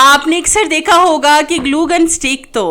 आपने अक्सर देखा होगा कि ग्लू गन स्टिक तो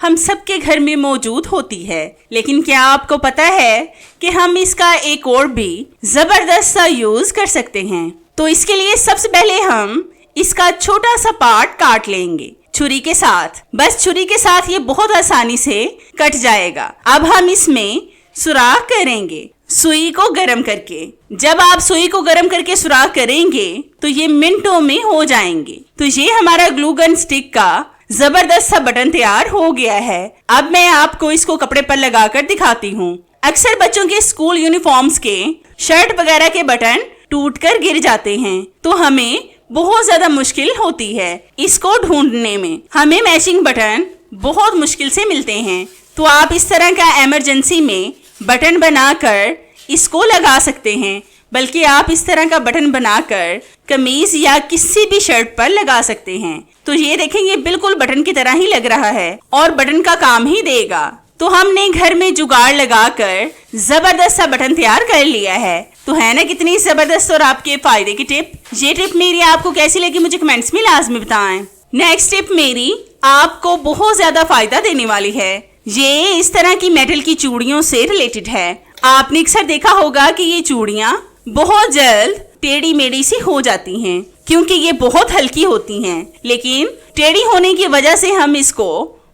हम सबके घर में मौजूद होती है, लेकिन क्या आपको पता है कि हम इसका एक और भी जबरदस्त सा यूज कर सकते हैं। तो इसके लिए सबसे पहले हम इसका छोटा सा पार्ट काट लेंगे छुरी के साथ। बस छुरी के साथ ये बहुत आसानी से कट जाएगा। अब हम इसमें सुराख करेंगे सुई को गर्म करके। जब आप सुई को गर्म करके सुराख करेंगे तो ये मिनटों में हो जाएंगे। तो ये हमारा ग्लू गन स्टिक का जबरदस्त सा बटन तैयार हो गया है। अब मैं आपको इसको कपड़े पर लगाकर दिखाती हूँ। अक्सर बच्चों के स्कूल यूनिफॉर्म्स के शर्ट वगैरह के बटन टूटकर गिर जाते हैं, तो हमें बहुत ज्यादा मुश्किल होती है इसको ढूंढने में। हमें मैचिंग बटन बहुत मुश्किल से मिलते हैं, तो आप इस तरह का इमरजेंसी में बटन बनाकर इसको लगा सकते हैं। बल्कि आप इस तरह का बटन बनाकर कमीज या किसी भी शर्ट पर लगा सकते हैं। तो ये देखेंगे बिल्कुल बटन की तरह ही लग रहा है और बटन का काम ही देगा। तो हमने घर में जुगाड़ लगाकर जबरदस्त सा बटन तैयार कर लिया है। तो है ना कितनी जबरदस्त और आपके फायदे की टिप। ये टिप मेरी आपको कैसी लगी मुझे कमेंट्स में लाजमी बताएं। नेक्स्ट टिप मेरी आपको बहुत ज्यादा फायदा देने वाली है। ये इस तरह की मेटल की चूड़ियों से रिलेटेड है। आपने अक्सर देखा होगा कि ये चूड़ियां बहुत जल्द टेढ़ी मेढ़ी सी हो जाती हैं, क्योंकि ये बहुत हल्की होती हैं। लेकिन टेढ़ी होने की वजह से हम इसको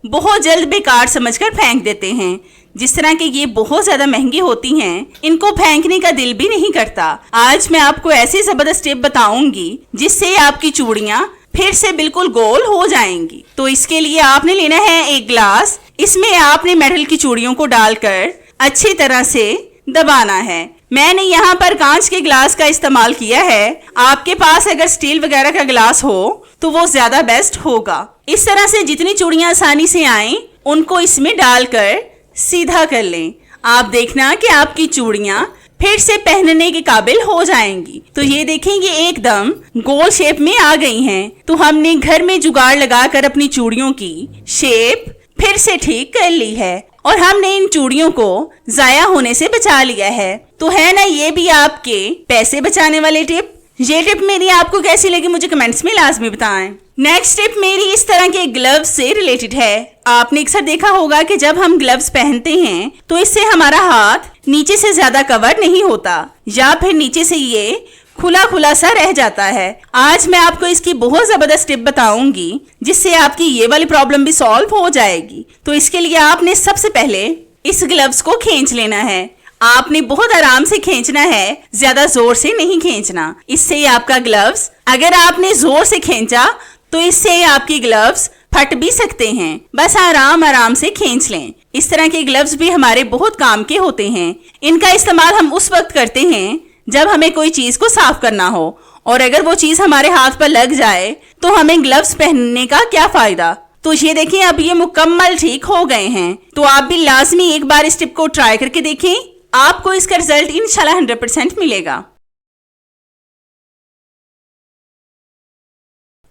बहुत जल्द बेकार समझकर फेंक देते हैं। जिस तरह के ये बहुत ज्यादा महंगी होती हैं, इनको फेंकने का दिल भी नहीं करता। आज मैं आपको ऐसी जबरदस्त टिप बताऊंगी जिससे आपकी चूड़ियां फिर से बिल्कुल गोल हो जाएंगी। तो इसके लिए आपने लेना है एक ग्लास। इसमें आपने मेटल की चूड़ियों को डालकर अच्छी तरह से दबाना है। मैंने यहाँ पर कांच के ग्लास का इस्तेमाल किया है। आपके पास अगर स्टील वगैरह का ग्लास हो तो वो ज्यादा बेस्ट होगा। इस तरह से जितनी चूड़ियां आसानी से आए उनको इसमें डालकर सीधा कर लें। आप देखना कि आपकी चूड़ियां फिर से पहनने के काबिल हो जाएंगी। तो ये देखेंगे एकदम गोल शेप में आ गई हैं। तो हमने घर में जुगाड़ लगाकर अपनी चूड़ियों की शेप फिर से ठीक कर ली है और हमने इन चूड़ियों को जाया होने से बचा लिया है। तो है ना ये भी आपके पैसे बचाने वाली टिप। ये टिप मेरी आपको कैसी लगी मुझे कमेंट्स में लाजमी बताएं। नेक्स्ट टिप मेरी इस तरह के ग्लव्स से रिलेटेड है। आपने अक्सर देखा होगा कि जब हम ग्लव्स पहनते हैं तो इससे हमारा हाथ नीचे से ज्यादा कवर नहीं होता या फिर नीचे से ये खुला खुला सा रह जाता है। आज मैं आपको इसकी बहुत जबरदस्त टिप बताऊंगी जिससे आपकी ये वाली प्रॉब्लम भी सॉल्व हो जाएगी। तो इसके लिए आपने सबसे पहले इस ग्लव्स को खींच लेना है। आपने बहुत आराम से खींचना है, ज्यादा जोर से नहीं खींचना। इससे आपका ग्लव्स अगर आपने जोर से खींचा तो इससे आपकी ग्लव्स फट भी सकते हैं। बस आराम आराम से खींच लें। इस तरह के ग्लव्स भी हमारे बहुत काम के होते हैं। इनका इस्तेमाल हम उस वक्त करते हैं जब हमें कोई चीज को साफ करना हो, और अगर वो चीज हमारे हाथ पर लग जाए तो हमें ग्लव्स पहनने का क्या फायदा। तो ये देखिए अब ये मुकम्मल ठीक हो गए हैं। तो आप भी लाजमी एक बार इस टिप को ट्राई करके देखें, आपको इसका रिजल्ट इंशाल्लाह 100% मिलेगा।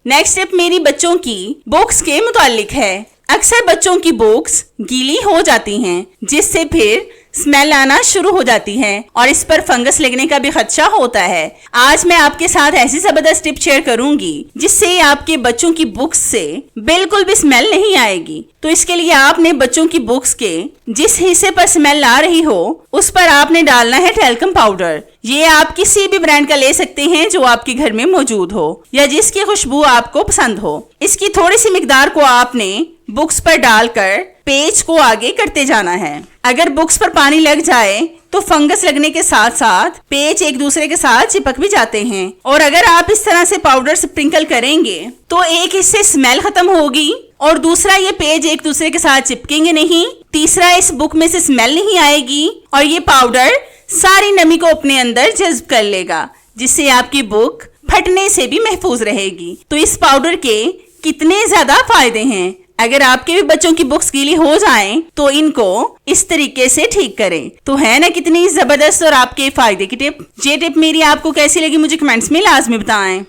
नेक्स्ट टिप मेरी बच्चों की बुक्स के मुतालिक है। अक्सर बच्चों की बुक्स गीली हो जाती हैं, जिससे फिर स्मेल आना शुरू हो जाती है और इस पर फंगस लगने का भी खदशा होता है। आज मैं आपके साथ ऐसी जबरदस्त टिप शेयर करूंगी जिससे आपके बच्चों की बुक्स से बिल्कुल भी स्मेल नहीं आएगी। तो इसके लिए आपने बच्चों की बुक्स के जिस हिस्से पर स्मेल आ रही हो उस पर आपने डालना है टैल्कम पाउडर। ये आप किसी भी ब्रांड का ले सकते हैं जो आपके घर में मौजूद हो या जिसकी खुशबू आपको पसंद हो। इसकी थोड़ी सी मिकदार को आपने बुक्स पर डालकर पेज को आगे करते जाना है। अगर बुक्स पर पानी लग जाए तो फंगस लगने के साथ साथ पेज एक दूसरे के साथ चिपक भी जाते हैं। और अगर आप इस तरह से पाउडर स्प्रिंकल करेंगे तो एक इससे स्मेल खत्म होगी और दूसरा ये पेज एक दूसरे के साथ चिपकेंगे नहीं। तीसरा इस बुक में से स्मेल नहीं आएगी और ये पाउडर सारी नमी को अपने अंदर जज्ब कर लेगा, जिससे आपकी बुक फटने से भी महफूज रहेगी। तो इस पाउडर के कितने ज्यादा फायदे हैं। अगर आपके भी बच्चों की बुक्स गीली हो जाएं तो इनको इस तरीके से ठीक करें। तो है ना कितनी जबरदस्त और आपके फायदे की टिप। ये टिप मेरी आपको कैसी लगी मुझे कमेंट्स में लाजमी बताएं।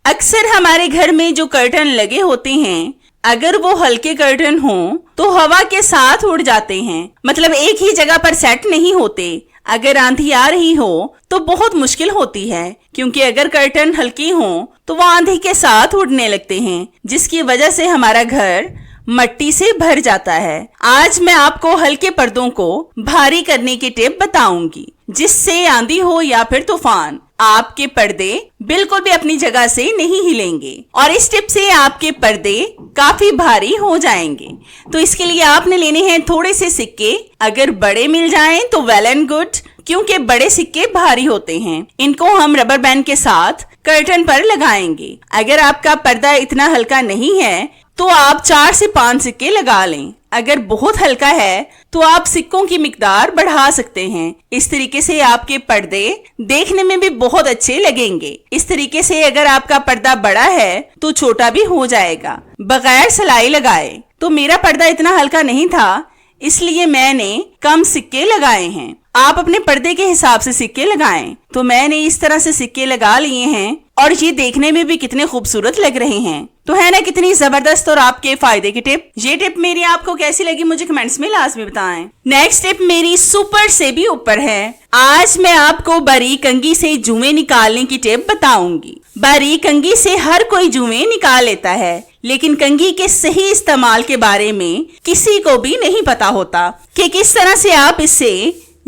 अक्सर हमारे घर में जो कर्टन लगे होते हैं अगर वो हल्के कर्टन हो तो तो हवा के साथ उड़ जाते हैं, मतलब एक ही जगह पर सेट नहीं होते। अगर आंधी आ रही हो तो बहुत मुश्किल होती है, क्योंकि अगर कर्टन हल्की हो तो वो आंधी के साथ उड़ने लगते हैं, जिसकी वजह से हमारा घर मट्टी से भर जाता है। आज मैं आपको हल्के पर्दों को भारी करने की टिप बताऊंगी, जिससे आंधी हो या फिर तूफान आपके पर्दे बिल्कुल भी अपनी जगह से नहीं हिलेंगे और इस टिप से आपके पर्दे काफी भारी हो जाएंगे। तो इसके लिए आपने लेने हैं थोड़े से सिक्के। अगर बड़े मिल जाएं तो वेल एंड गुड, क्योंकि बड़े सिक्के भारी होते हैं। इनको हम रबर बैंड के साथ कर्टन पर लगाएंगे। अगर आपका पर्दा इतना हल्का नहीं है तो आप 4 से 5 सिक्के लगा लें। अगर बहुत हल्का है तो आप सिक्कों की मिकदार बढ़ा सकते हैं। इस तरीके से आपके पर्दे देखने में भी बहुत अच्छे लगेंगे। इस तरीके से अगर आपका पर्दा बड़ा है तो छोटा भी हो जाएगा बगैर सिलाई लगाए। तो मेरा पर्दा इतना हल्का नहीं था, इसलिए मैंने कम सिक्के लगाए हैं। आप अपने पर्दे के हिसाब से सिक्के लगाएं। तो मैंने इस तरह से सिक्के लगा लिए हैं और ये देखने में भी कितने खूबसूरत लग रहे हैं। तो है ना कितनी जबरदस्त और आपके फायदे की टिप। ये टिप मेरी आपको कैसी लगी मुझे कमेंट्स में लाजमी बताएं। नेक्स्ट टिप मेरी सुपर से भी ऊपर है। आज मैं आपको बारीक कंघी से जुएं निकालने की टिप बताऊंगी। बारीक कंघी से हर कोई जुएं निकाल लेता है, लेकिन कंघी के सही इस्तेमाल के बारे में किसी को भी नहीं पता होता कि किस तरह से आप इससे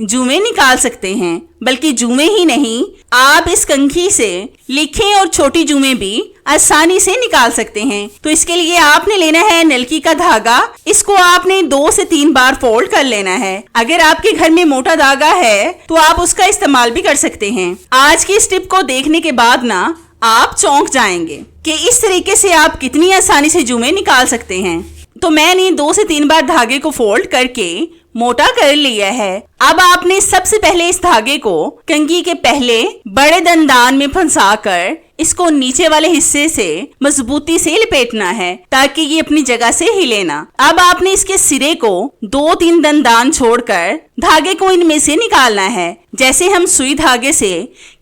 जुएं निकाल सकते हैं। बल्कि जुएं ही नहीं, आप इस कंघी से लिखें और छोटी जुएं भी आसानी से निकाल सकते हैं। तो इसके लिए आपने लेना है नलकी का धागा। इसको आपने 2 से 3 बार फोल्ड कर लेना है। अगर आपके घर में मोटा धागा है तो आप उसका इस्तेमाल भी कर सकते हैं। आज की इस टिप को देखने के बाद ना आप चौंक जाएंगे कि इस तरीके से आप कितनी आसानी से जुएं निकाल सकते हैं। तो मैंने 2 से 3 बार धागे को फोल्ड करके मोटा कर लिया है। अब आपने सबसे पहले इस धागे को कंघी के पहले बड़े दंदान में फंसाकर इसको नीचे वाले हिस्से से मजबूती से लपेटना है, ताकि ये अपनी जगह से हिले ना। अब आपने इसके सिरे को 2-3 दंदान छोड़कर धागे को इनमें से निकालना है। जैसे हम सुई धागे से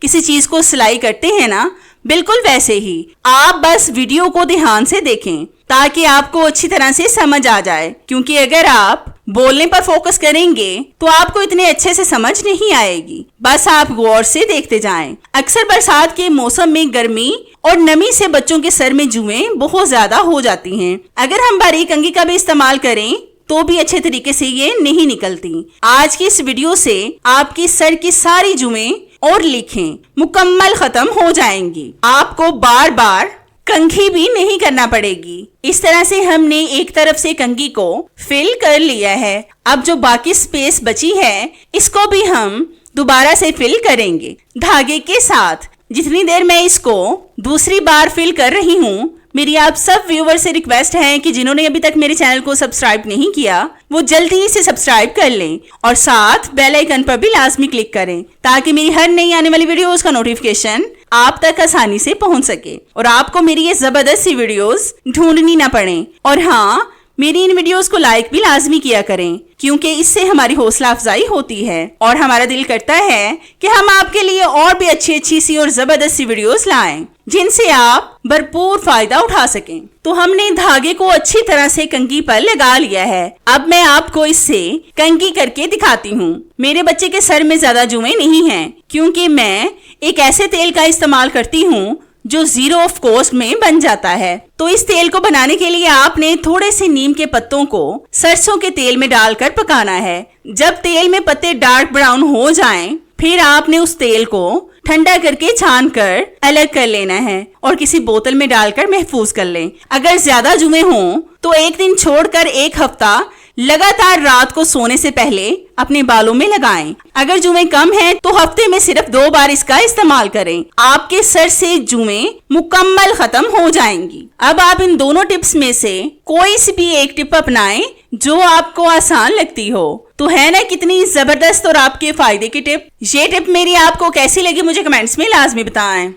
किसी चीज को सिलाई करते हैं ना, बिल्कुल वैसे ही। आप बस वीडियो को ध्यान से देखें ताकि आपको अच्छी तरह से समझ आ जाए, क्योंकि अगर आप बोलने पर फोकस करेंगे तो आपको इतने अच्छे से समझ नहीं आएगी। बस आप गौर से देखते जाएं। अक्सर बरसात के मौसम में गर्मी और नमी से बच्चों के सर में जुएं बहुत ज्यादा हो जाती हैं। अगर हम बारीक कंघी का भी इस्तेमाल करें तो भी अच्छे तरीके से ये नहीं निकलती। आज की इस वीडियो से आपकी सर की सारी जुएं और लीखें मुकम्मल खत्म हो जाएंगी। आपको बार बार कंघी भी नहीं करना पड़ेगी। इस तरह से हमने एक तरफ से कंघी को फिल कर लिया है। अब जो बाकी स्पेस बची है इसको भी हम दोबारा से फिल करेंगे धागे के साथ। जितनी देर मैं इसको दूसरी बार फिल कर रही हूँ, मेरी आप सब व्यूवर से रिक्वेस्ट है कि जिन्होंने अभी तक मेरे चैनल को सब्सक्राइब नहीं किया वो जल्दी से सब्सक्राइब कर लें और साथ बेल आइकन पर भी लाजमी क्लिक करें, ताकि मेरी हर नई आने वाली वीडियोस का नोटिफिकेशन आप तक आसानी से पहुंच सके और आपको मेरी ये जबरदस्त सी वीडियोस ढूंढनी ना पड़े। और हाँ, मेरी इन वीडियोस को लाइक भी लाजमी किया करें, क्योंकि इससे हमारी हौसला अफजाई होती है और हमारा दिल करता है कि हम आपके लिए और भी अच्छी सी और जबरदस्त सी वीडियोस लाएं, जिनसे आप भरपूर फायदा उठा सकें। तो हमने धागे को अच्छी तरह से कंघी पर लगा लिया है। अब मैं आपको इससे कंघी करके दिखाती हूँ। मेरे बच्चे के सर में ज्यादा जुएं नहीं हैं, क्योंकि मैं एक ऐसे तेल का इस्तेमाल करती हूँ जो 0 ऑफ कॉस्ट में बन जाता है। तो इस तेल को बनाने के लिए आपने थोड़े से नीम के पत्तों को सरसों के तेल में डालकर पकाना है। जब तेल में पत्ते डार्क ब्राउन हो जाएं, फिर आपने उस तेल को ठंडा करके छान कर अलग कर लेना है और किसी बोतल में डालकर महफूज कर लें। अगर ज्यादा जुएं हों तो एक दिन छोड़कर 1 हफ्ता लगातार रात को सोने से पहले अपने बालों में लगाएं। अगर जुएं कम हैं तो हफ्ते में सिर्फ 2 बार इसका इस्तेमाल करें। आपके सर से जुएं मुकम्मल खत्म हो जाएंगी। अब आप इन दोनों टिप्स में से कोई सी भी एक टिप अपनाएं जो आपको आसान लगती हो। तो है ना कितनी जबरदस्त और आपके फायदे की टिप। ये टिप मेरी आपको कैसी लगी मुझे कमेंट्स में लाजमी बताएं।